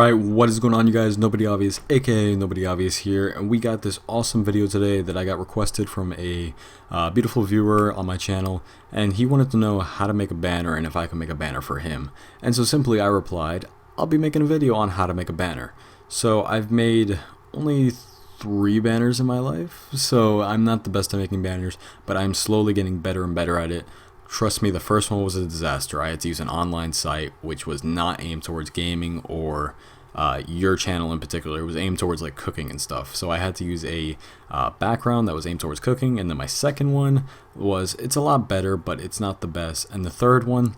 Alright, what is going on, you guys? NobodyObvious, aka NobodyObvious here, and we got this awesome video today that I got requested from a beautiful viewer on my channel, and he wanted to know how to make a banner and if I can make a banner for him. And so simply I replied, I'll be making a video on how to make a banner. So I've made only 3 banners in my life, so I'm not the best at making banners, but I'm slowly getting better and better at it. Trust me, the first one was a disaster. I had to use an online site which was not aimed towards gaming or your channel in particular. It was aimed towards like cooking and stuff. So I had to use a background that was aimed towards cooking. And then my second one was, it's a lot better, but it's not the best. And the third one,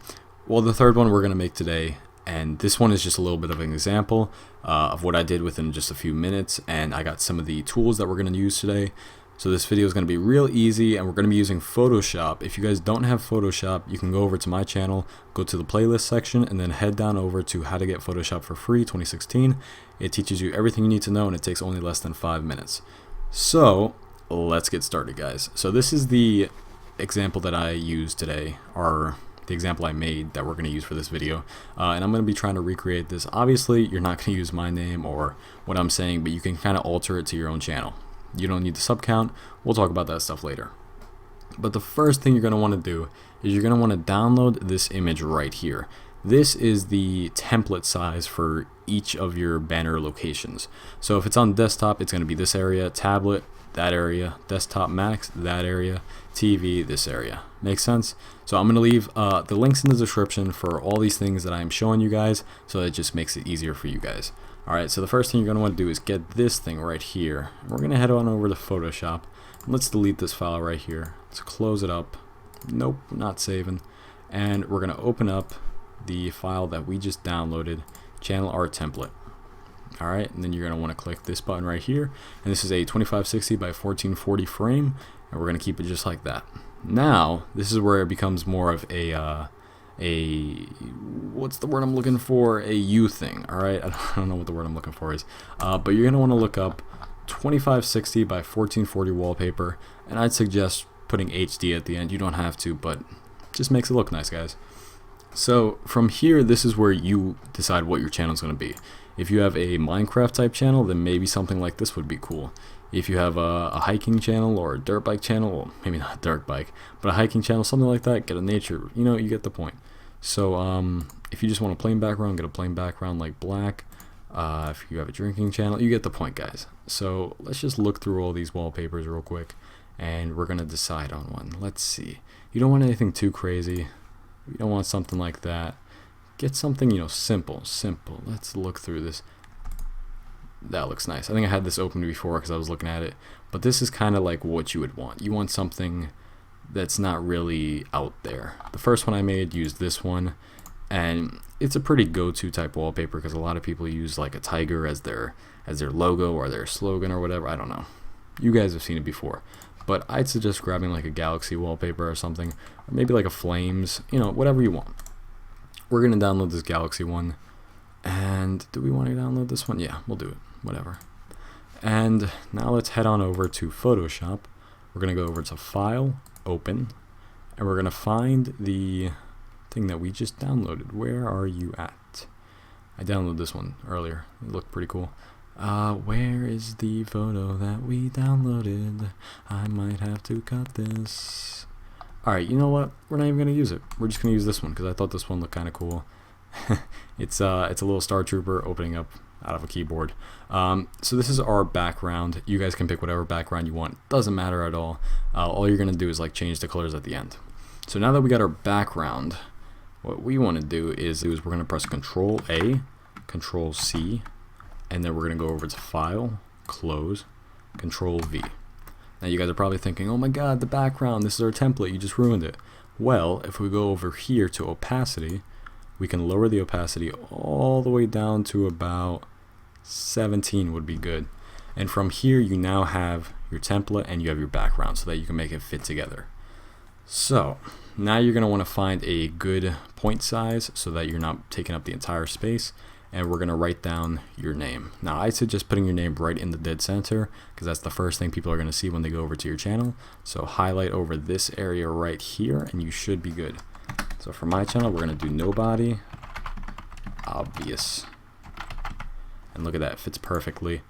well, the third one we're going to make today. And this one is just a little bit of an example of what I did within just a few minutes. And I got some of the tools that we're going to use today. So this video is going to be real easy, and we're going to be using Photoshop. If you guys don't have Photoshop, you can go over to my channel, go to the playlist section, and then head down over to How to Get Photoshop for Free 2016. It teaches you everything you need to know, and it takes only less than 5 minutes. So let's get started, guys. So this is the example that I used today, or the example I made that we're going to use for this video, and I'm going to be trying to recreate this. Obviously, you're not going to use my name or what I'm saying, but you can kind of alter it to your own channel. You don't need the sub count. We'll talk about that stuff later. But the first thing you're going to want to do is you're going to want to download this image right here. This is the template size for each of your banner locations. So if it's on desktop, it's going to be this area, tablet, that area, desktop max, that area, TV, this area. Makes sense? So I'm going to leave the links in the description for all these things that I'm showing you guys, so it just makes it easier for you guys. Alright, so the first thing you're going to want to do is get this thing right here. We're going to head on over to Photoshop. Let's delete this file right here. Let's close it up. Nope, not saving. And we're going to open up the file that we just downloaded, channel art template. Alright, and then you're going to want to click this button right here. And this is a 2560 by 1440 frame, and we're going to keep it just like that. Now, this is where it becomes more of a what's the word I'm looking for? A U thing. Alright, I don't know what the word I'm looking for is. But you're going to want to look up 2560 by 1440 wallpaper, and I'd suggest putting HD at the end. You don't have to, but just makes it look nice, guys. So from here, this is where you decide what your channel is going to be. If you have a Minecraft type channel, then maybe something like this would be cool. If you have a hiking channel or a dirt bike channel, well, maybe not a dirt bike, but a hiking channel, something like that, get a nature, you know, you get the point. So if you just want a plain background, get a plain background like black. If you have a drinking channel, you get the point, guys. So let's just look through all these wallpapers real quick, and we're going to decide on one. Let's see. You don't want anything too crazy. You don't want something like that. Get something, you know, simple. Let's look through this. That looks nice. I think I had this open before because I was looking at it, but this is kind of like what you would want. You want something that's not really out there. The first one I made used this one, and it's a pretty go-to type wallpaper because a lot of people use like a tiger as their logo or their slogan or whatever. I don't know. You guys have seen it before, but I'd suggest grabbing like a galaxy wallpaper or something, or maybe like a flames, you know, whatever you want. We're gonna download this galaxy one, and do we want to download this one? Yeah, we'll do it. Whatever. And now let's head on over to Photoshop. We're gonna go over to File, Open, and we're gonna find the thing that we just downloaded. Where are you at? I downloaded this one earlier. It looked pretty cool. Where is the photo that we downloaded? I might have to cut this. Alright, you know what? We're not even gonna use it. We're just gonna use this one because I thought this one looked kind of cool. It's a little Star Trooper opening up out of a keyboard. So this is our background. You guys can pick whatever background you want. Doesn't matter at all. All you're gonna do is like change the colors at the end. So now that we got our background, what we want to do is we're gonna press Control A, Control C, and then we're gonna go over to File, Close, Control V. Now you guys are probably thinking, oh my god, the background, this is our template, you just ruined it. Well, if we go over here to opacity, we can lower the opacity all the way down to about 17 would be good. And from here you now have your template and you have your background so that you can make it fit together. So now you're going to want to find a good point size so that you're not taking up the entire space, and we're going to write down your name. Now I suggest putting your name right in the dead center because that's the first thing people are going to see when they go over to your channel. So highlight over this area right here and you should be good. So for my channel, we're going to do NobodyObvious. and look at that, it fits perfectly.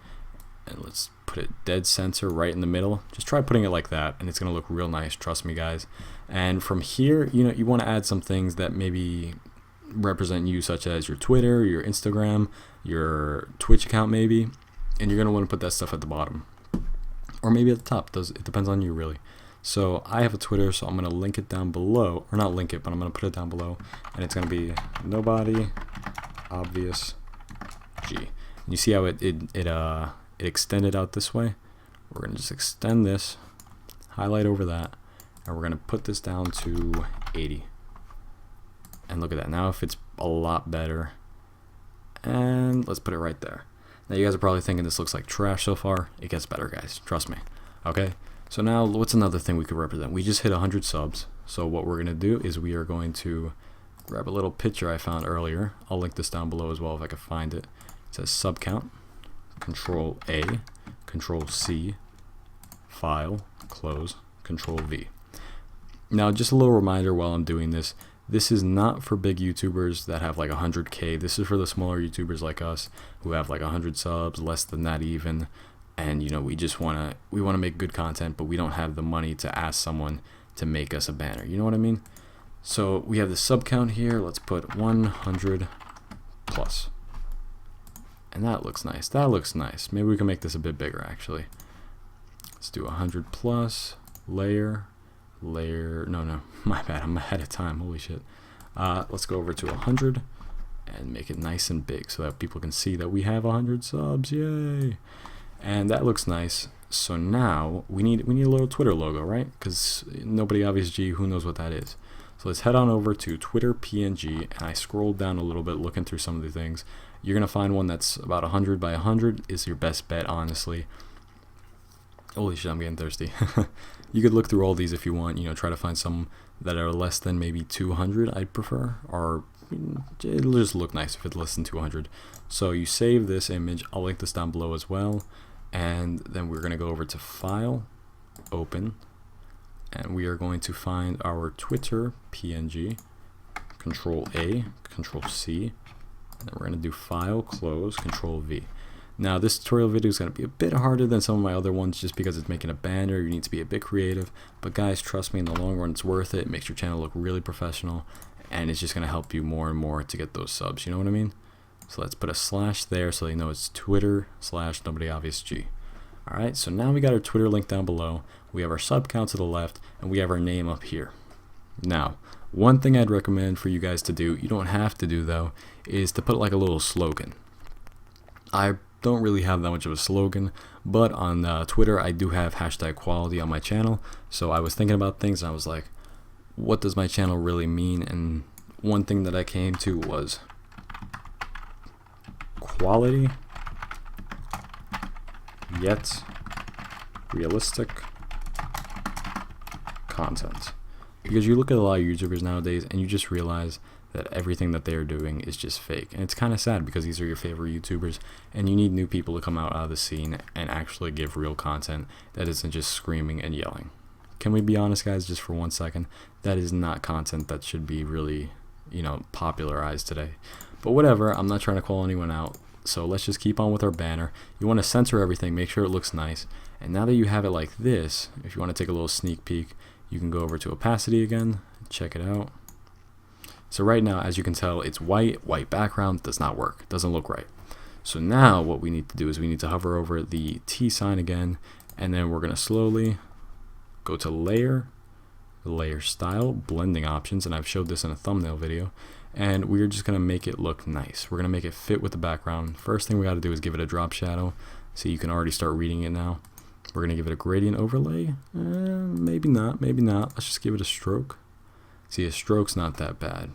And let's put it dead center right in the middle. Just try putting it like that, and it's gonna look real nice, trust me guys. And from here, you want to add some things that maybe represent you, such as your Twitter, your Instagram, your Twitch account maybe, and you're gonna want to put that stuff at the bottom or maybe at the top. It depends on you really. So I have a Twitter, so I'm gonna link it down below, or not link it, but I'm gonna put it down below, and it's gonna be NobodyObvious G. And you see how it extended out this way? We're gonna just extend this, highlight over that, and we're gonna put this down to 80. And look at that, now it fits a lot better. And let's put it right there. Now you guys are probably thinking this looks like trash so far. It gets better, guys, trust me. Okay, so now what's another thing we could represent? We just hit 100 subs. So what we're gonna do is we are going to grab a little picture I found earlier. I'll link this down below as well if I can find it. It says sub count, Control A, Control C, File, Close, Control V. Now just a little reminder while I'm doing this, this is not for big YouTubers that have like 100K. This is for the smaller YouTubers like us who have like 100 subs, less than that even. And you know, we want to make good content, but we don't have the money to ask someone to make us a banner. You know what I mean? So we have the sub count here. Let's put 100 plus. And that looks nice. That looks nice. Maybe we can make this a bit bigger actually. Let's do 100 plus, layer, no, my bad, I'm ahead of time, holy shit. Let's go over to 100 and make it nice and big so that people can see that we have 100 subs, yay. And that looks nice. So now we need a little Twitter logo, right? Because NobodyObvious G, who knows what that is. So let's head on over to Twitter PNG, and I scrolled down a little bit looking through some of the things. You're gonna find one that's about 100 by 100 is your best bet, honestly. Holy shit, I'm getting thirsty. You could look through all these if you want, try to find some that are less than maybe 200, I'd prefer, or it'll just look nice if it's less than 200. So you save this image, I'll link this down below as well, and then we're going to go over to File, Open, and we are going to find our Twitter PNG, Control A, Control C, and then we're going to do File, Close, Control V. Now this tutorial video is going to be a bit harder than some of my other ones just because it's making a banner. You need to be a bit creative, but guys, trust me, in the long run it's worth it. It makes your channel look really professional, and it's just going to help you more and more to get those subs, you know what I mean? So let's put a slash there so they know it's Twitter/NobodyObviousG. Alright, so now we got our Twitter link down below, we have our sub count to the left, and we have our name up here. Now, one thing I'd recommend for you guys to do, you don't have to do though, is to put like a little slogan. I don't really have that much of a slogan, but on Twitter I do have #quality on my channel, so I was thinking about things and I was like, what does my channel really mean? And one thing that I came to was quality yet realistic content. Because you look at a lot of YouTubers nowadays and you just realize that everything that they're doing is just fake, and it's kind of sad because these are your favorite YouTubers and you need new people to come out of the scene and actually give real content that isn't just screaming and yelling. Can we be honest, guys, just for 1 second? That is not content that should be really, popularized today. But whatever, I'm not trying to call anyone out, so let's just keep on with our banner. You want to censor everything, make sure it looks nice, and now that you have it like this, if you want to take a little sneak peek, you can go over to opacity again, check it out. So right now, as you can tell, it's white background, does not work, doesn't look right. So now what we need to do is we need to hover over the T sign again, and then we're going to slowly go to layer style, blending options, and I've showed this in a thumbnail video, and we're just going to make it look nice. We're going to make it fit with the background. First thing we got to do is give it a drop shadow. See, you can already start reading it now. We're going to give it a gradient overlay. Maybe not. Let's just give it a stroke. See, a stroke's not that bad.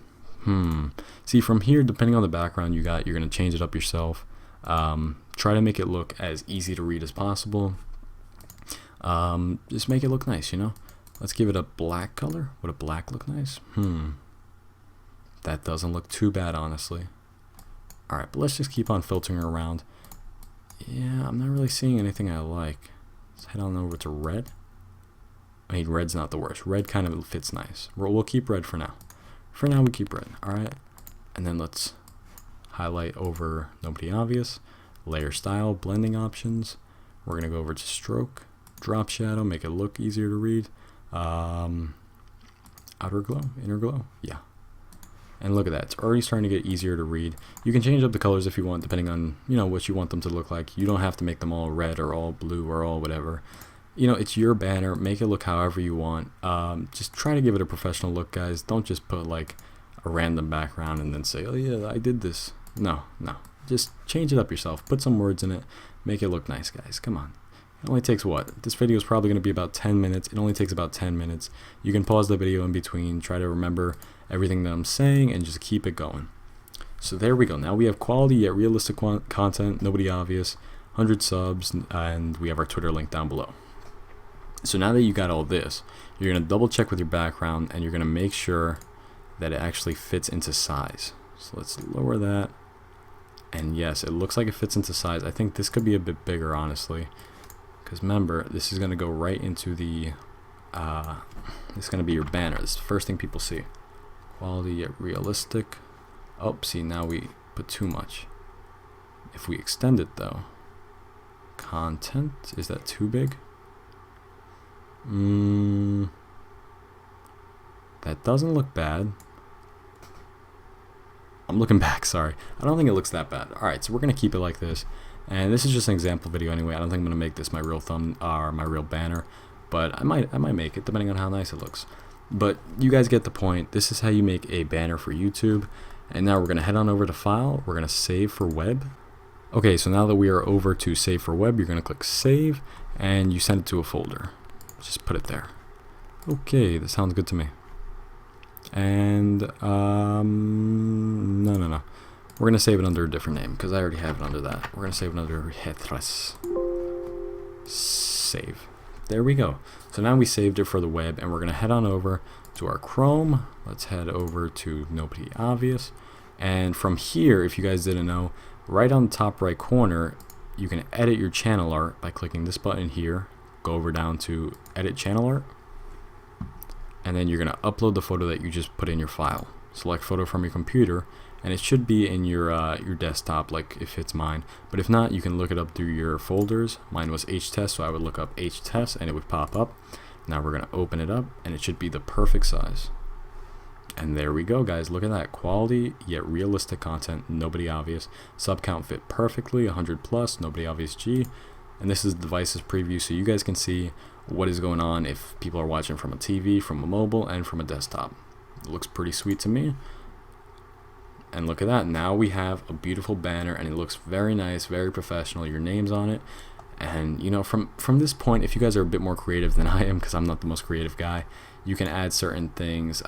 See, from here, depending on the background you got, you're going to change it up yourself. Try to make it look as easy to read as possible. Just make it look nice, Let's give it a black color. Would a black look nice? That doesn't look too bad, honestly. Alright, but let's just keep on filtering around. Yeah, I'm not really seeing anything I like. Let's head on over to red. I mean, red's not the worst. Red kind of fits nice. We'll keep red for now. For now, we keep red. Alright. And then let's highlight over NobodyObvious. layer style, blending options. We're going to go over to stroke, drop shadow, make it look easier to read. Outer glow, inner glow, yeah. And look at that, it's already starting to get easier to read. You can change up the colors if you want, depending on, you know, what you want them to look like. You don't have to make them all red or all blue or all whatever. You know, it's your banner. Make it look however you want. Just try to give it a professional look, guys. Don't just put like a random background and then say, oh yeah, I did this. No. Just change it up yourself. Put some words in it. Make it look nice, guys. Come on. It only takes what? This video is probably going to be about 10 minutes. It only takes about 10 minutes. You can pause the video in between, try to remember everything that I'm saying, and just keep it going. So there we go. Now we have quality yet realistic content, nobody obvious, 100 subs, and we have our Twitter link down below. So now that you got all this, you're going to double check with your background, and you're going to make sure that it actually fits into size. So let's lower that. And yes, it looks like it fits into size. I think this could be a bit bigger, honestly. Because remember, this is going to go right into the, this is going to be your banner. This is the first thing people see. Quality yet realistic. Oh, see, now we put too much. If we extend it though, content, is that too big? That doesn't look bad. I'm looking back, sorry. I don't think it looks that bad. Alright, so we're going to keep it like this. And this is just an example video anyway. I don't think I'm going to make this my real thumb or my real banner. But I might make it depending on how nice it looks. But you guys get the point. This is how you make a banner for YouTube. And now we're going to head on over to File. We're going to save for web. Okay, so now that we are over to save for web, you're going to click save. And you send it to a folder. Just put it there. Okay, that sounds good to me. And no. We're gonna save it under a different name because I already have it under that. We're gonna save it under headless. Save. There we go. So now we saved it for the web, and we're gonna head on over to our Chrome. Let's head over to NobodyObvious, and from here, if you guys didn't know, right on the top right corner, you can edit your channel art by clicking this button here. Go over down to Edit Channel Art. And then you're going to upload the photo that you just put in your file. Select photo from your computer, and it should be in your desktop, like if it's mine. But if not, you can look it up through your folders. Mine was htest, so I would look up htest and it would pop up. Now we're going to open it up, and it should be the perfect size. And there we go, guys. Look at that. Quality yet realistic content, nobody obvious. Sub count fit perfectly, 100 plus, nobody obvious G. And this is the device's preview, so you guys can see what is going on if people are watching from a TV, from a mobile, and from a desktop. It looks pretty sweet to me. And look at that. Now we have a beautiful banner, and it looks very nice, very professional. Your name's on it. And you know, from this point, if you guys are a bit more creative than I am, because I'm not the most creative guy, you can add certain things.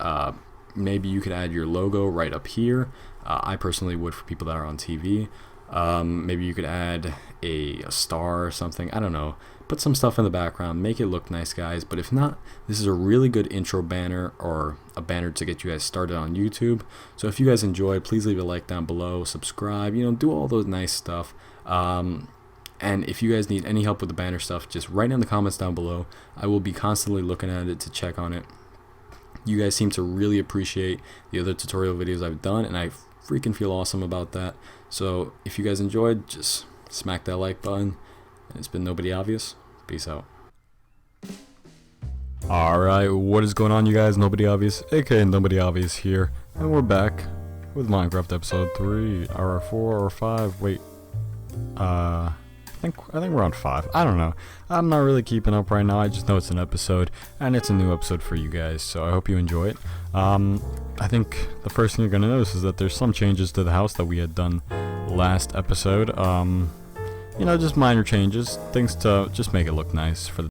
Maybe you could add your logo right up here. I personally would for people that are on TV. Maybe you could add a star or something. I don't know. Put some stuff in the background. Make it look nice, guys. But if not, this is a really good intro banner, or a banner to get you guys started on YouTube. So if you guys enjoyed, please leave a like down below. Subscribe. You know, do all those nice stuff. And if you guys need any help with the banner stuff, just write in the comments down below. I will be constantly looking at it to check on it. You guys seem to really appreciate the other tutorial videos I've done, and I freaking feel awesome about that. So if you guys enjoyed, just smack that like button. And it's been Nobody Obvious. Peace out. Alright, what is going on, you guys? Nobody Obvious, aka Nobody Obvious here, and we're back with Minecraft episode 3 or 4 or 5. Wait, I think we're on 5. I don't know. I'm not really keeping up right now. I just know it's an episode, and it's a new episode for you guys, so I hope you enjoy it. I think the first thing you're gonna notice is that there's some changes to the house that we had done last episode. You know, just minor changes, things to just make it look nice for the